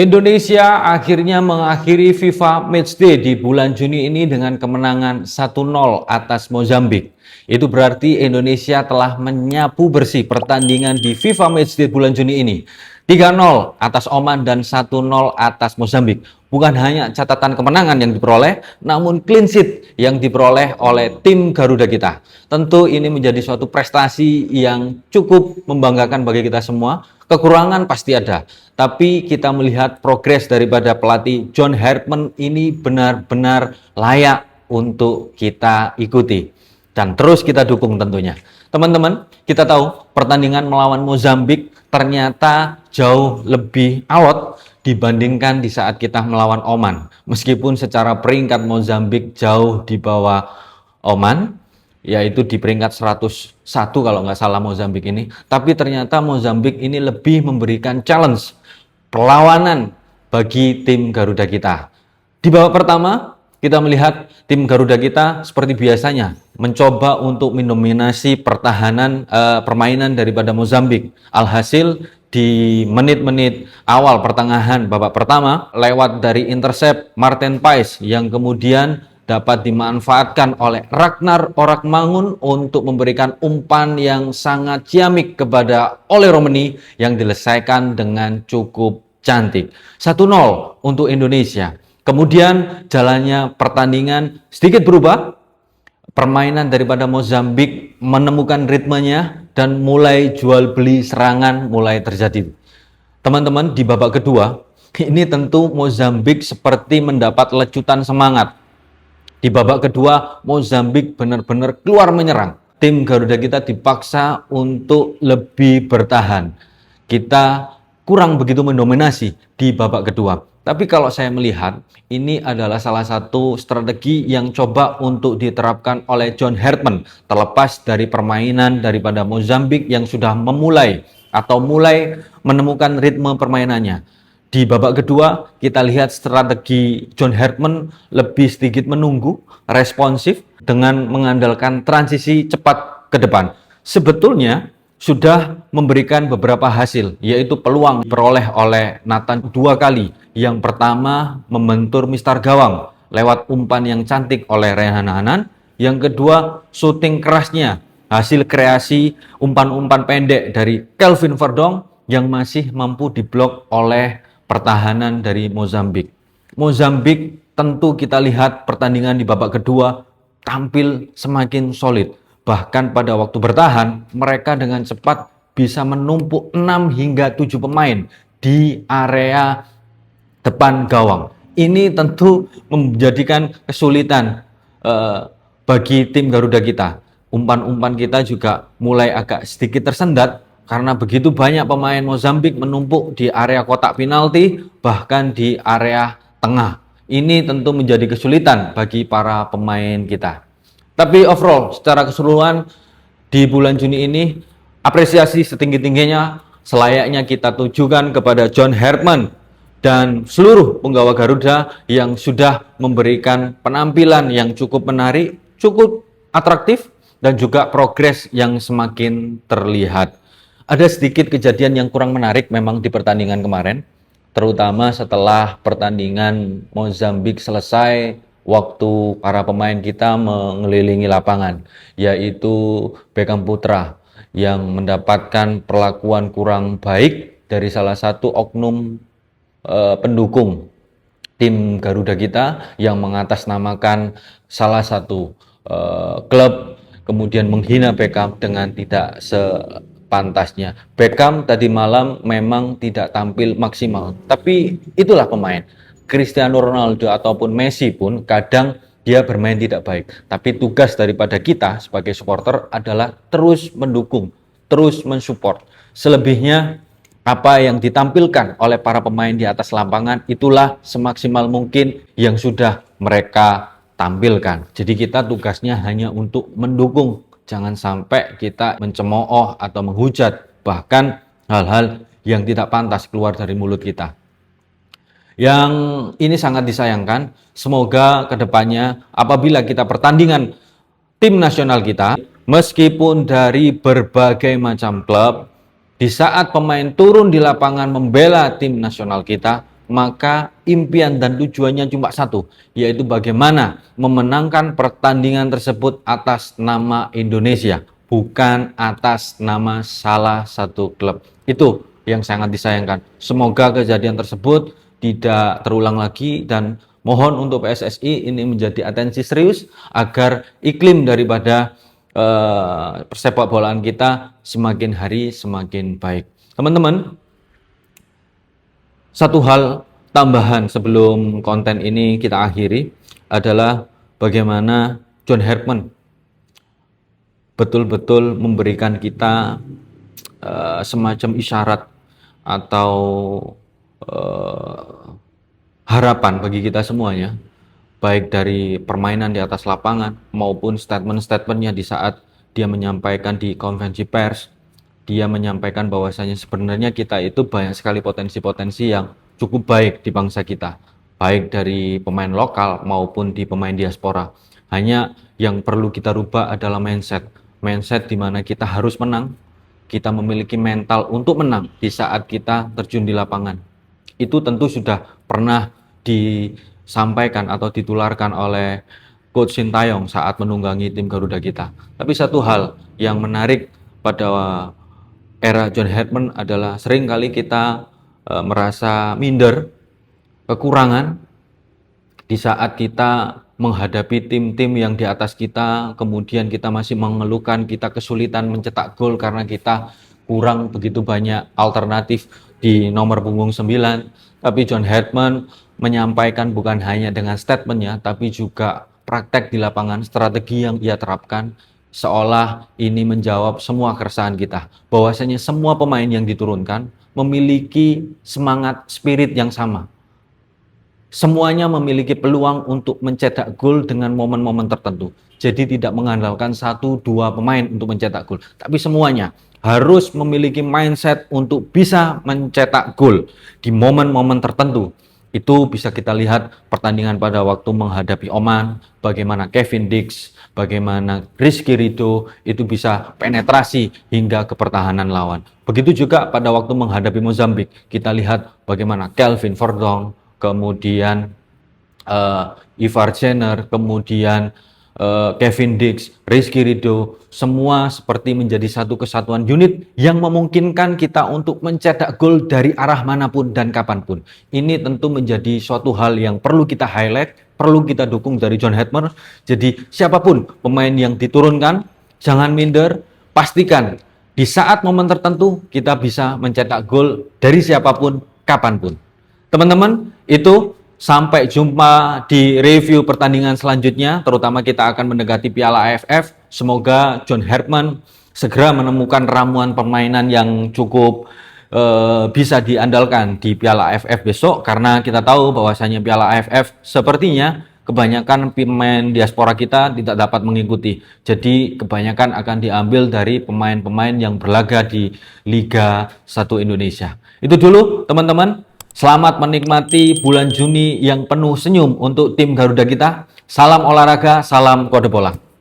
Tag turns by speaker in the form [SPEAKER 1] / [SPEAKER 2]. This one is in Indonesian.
[SPEAKER 1] Indonesia akhirnya mengakhiri FIFA Matchday di bulan Juni ini dengan kemenangan 1-0 atas Mozambik. Itu berarti Indonesia telah menyapu bersih pertandingan di FIFA Matchday bulan Juni ini. 3-0 atas Oman dan 1-0 atas Mozambik. Bukan hanya catatan kemenangan yang diperoleh, namun clean sheet yang diperoleh oleh tim Garuda kita. Tentu ini menjadi suatu prestasi yang cukup membanggakan bagi kita semua. Kekurangan pasti ada, tapi kita melihat progres daripada pelatih John Hartman ini benar-benar layak untuk kita ikuti dan terus kita dukung tentunya. Teman-teman, kita tahu pertandingan melawan Mozambik ternyata jauh lebih alot dibandingkan di saat kita melawan Oman. Meskipun secara peringkat Mozambik jauh di bawah Oman, yaitu di peringkat 101 kalau nggak salah Mozambik ini. Tapi ternyata Mozambik ini lebih memberikan challenge, perlawanan bagi tim Garuda kita. Di babak pertama, kita melihat tim Garuda kita seperti biasanya mencoba untuk mendominasi permainan daripada Mozambik. Alhasil di menit-menit awal pertengahan babak pertama lewat dari intercept Martin Paes yang kemudian dapat dimanfaatkan oleh Ragnar Orakmangun untuk memberikan umpan yang sangat ciamik kepada Ole Romeni yang diselesaikan dengan cukup cantik. 1-0 untuk Indonesia. Kemudian jalannya pertandingan sedikit berubah. Permainan daripada Mozambik menemukan ritmenya dan mulai jual beli serangan mulai terjadi. Teman-teman, di babak kedua, ini tentu Mozambik seperti mendapat lecutan semangat. Di babak kedua, Mozambik benar-benar keluar menyerang. Tim Garuda kita dipaksa untuk lebih bertahan. Kita kurang begitu mendominasi di babak kedua. Tapi kalau saya melihat, ini adalah salah satu strategi yang coba untuk diterapkan oleh John Hartman. Terlepas dari permainan daripada Mozambik yang sudah mulai menemukan ritme permainannya. Di babak kedua, kita lihat strategi John Hartman lebih sedikit menunggu, responsif, dengan mengandalkan transisi cepat ke depan. Sebetulnya sudah memberikan beberapa hasil, yaitu peluang diperoleh oleh Nathan 2 kali. Yang pertama membentur Mister Gawang lewat umpan yang cantik oleh Rehan Hanan. Yang kedua, syuting kerasnya, hasil kreasi umpan-umpan pendek dari Kelvin Verdong yang masih mampu diblok oleh pertahanan dari Mozambik. Mozambik tentu kita lihat pertandingan di babak kedua tampil semakin solid. Bahkan pada waktu bertahan, mereka dengan cepat bisa menumpuk 6 hingga 7 pemain di area depan gawang. Ini tentu menjadikan kesulitan bagi tim Garuda kita. Umpan-umpan kita juga mulai agak sedikit tersendat karena begitu banyak pemain Mozambik menumpuk di area kotak penalti, bahkan di area tengah. Ini tentu menjadi kesulitan bagi para pemain kita. Tapi overall, secara keseluruhan di bulan Juni ini, apresiasi setinggi-tingginya selayaknya kita tujukan kepada John Hartman dan seluruh penggawa Garuda yang sudah memberikan penampilan yang cukup menarik, cukup atraktif, dan juga progres yang semakin terlihat. Ada sedikit kejadian yang kurang menarik memang di pertandingan kemarin, terutama setelah pertandingan Mozambik selesai, waktu para pemain kita mengelilingi lapangan, yaitu Beckham Putra yang mendapatkan perlakuan kurang baik dari salah satu oknum pendukung tim Garuda kita yang mengatasnamakan salah satu klub, kemudian menghina Beckham dengan tidak sepantasnya. Beckham tadi malam memang tidak tampil maksimal, tapi itulah pemain. Cristiano Ronaldo ataupun Messi pun kadang dia bermain tidak baik. Tapi tugas daripada kita sebagai supporter adalah terus mendukung, terus mensupport. Selebihnya apa yang ditampilkan oleh para pemain di atas lapangan itulah semaksimal mungkin yang sudah mereka tampilkan. Jadi kita tugasnya hanya untuk mendukung. Jangan sampai kita mencemooh atau menghujat, bahkan hal-hal yang tidak pantas keluar dari mulut kita. Yang ini sangat disayangkan. Semoga kedepannya apabila kita pertandingan tim nasional kita, meskipun dari berbagai macam klub, di saat pemain turun di lapangan membela tim nasional kita, maka impian dan tujuannya cuma satu, yaitu bagaimana memenangkan pertandingan tersebut atas nama Indonesia, bukan atas nama salah satu klub. Itu yang sangat disayangkan. Semoga kejadian tersebut tidak terulang lagi, dan mohon untuk PSSI ini menjadi atensi serius agar iklim daripada persepak bolaan kita semakin hari semakin baik. Teman-teman, satu hal tambahan sebelum konten ini kita akhiri adalah bagaimana John Herbman betul-betul memberikan kita semacam isyarat atau harapan bagi kita semuanya, baik dari permainan di atas lapangan maupun statement-statementnya di saat dia menyampaikan di konvensi pers. Dia menyampaikan bahwasanya sebenarnya kita itu banyak sekali potensi-potensi yang cukup baik di bangsa kita, baik dari pemain lokal maupun di pemain diaspora. Hanya yang perlu kita rubah adalah mindset di mana kita harus menang, kita memiliki mental untuk menang di saat kita terjun di lapangan. Itu tentu sudah pernah disampaikan atau ditularkan oleh Coach Sintayong saat menunggangi tim Garuda kita. Tapi satu hal yang menarik pada era John Herbman adalah seringkali kita merasa minder, kekurangan di saat kita menghadapi tim-tim yang di atas kita, kemudian kita masih mengeluhkan kita kesulitan mencetak gol karena kita kurang begitu banyak alternatif di nomor punggung 9. Tapi John Herbman menyampaikan bukan hanya dengan statementnya, tapi juga praktek di lapangan, strategi yang ia terapkan, seolah ini menjawab semua keresahan kita, bahwasanya semua pemain yang diturunkan memiliki semangat spirit yang sama. Semuanya memiliki peluang untuk mencetak gol dengan momen-momen tertentu. Jadi tidak mengandalkan 1-2 pemain untuk mencetak gol, tapi semuanya harus memiliki mindset untuk bisa mencetak gol di momen-momen tertentu. Itu bisa kita lihat pertandingan pada waktu menghadapi Oman, bagaimana Kevin Dix, bagaimana Rizky Ridho itu bisa penetrasi hingga ke pertahanan lawan. Begitu juga pada waktu menghadapi Mozambik, kita lihat bagaimana Kelvin Verdonk, kemudian Ivar Jenner, kemudian Kevin Dix, Rizky Ridho, semua seperti menjadi satu kesatuan unit yang memungkinkan kita untuk mencetak gol dari arah manapun dan kapanpun. Ini tentu menjadi suatu hal yang perlu kita highlight, perlu kita dukung dari John Herbman. Jadi siapapun pemain yang diturunkan, jangan minder, pastikan di saat momen tertentu kita bisa mencetak gol dari siapapun, kapanpun. Teman-teman, itu sampai jumpa di review pertandingan selanjutnya, terutama kita akan mendekati Piala AFF. Semoga John Herbman segera menemukan ramuan permainan yang cukup bisa diandalkan di Piala AFF besok, karena kita tahu bahwasanya Piala AFF sepertinya kebanyakan pemain diaspora kita tidak dapat mengikuti. Jadi kebanyakan akan diambil dari pemain-pemain yang berlaga di Liga 1 Indonesia. Itu dulu teman-teman. Selamat menikmati bulan Juni yang penuh senyum untuk tim Garuda kita. Salam olahraga, salam kode bola.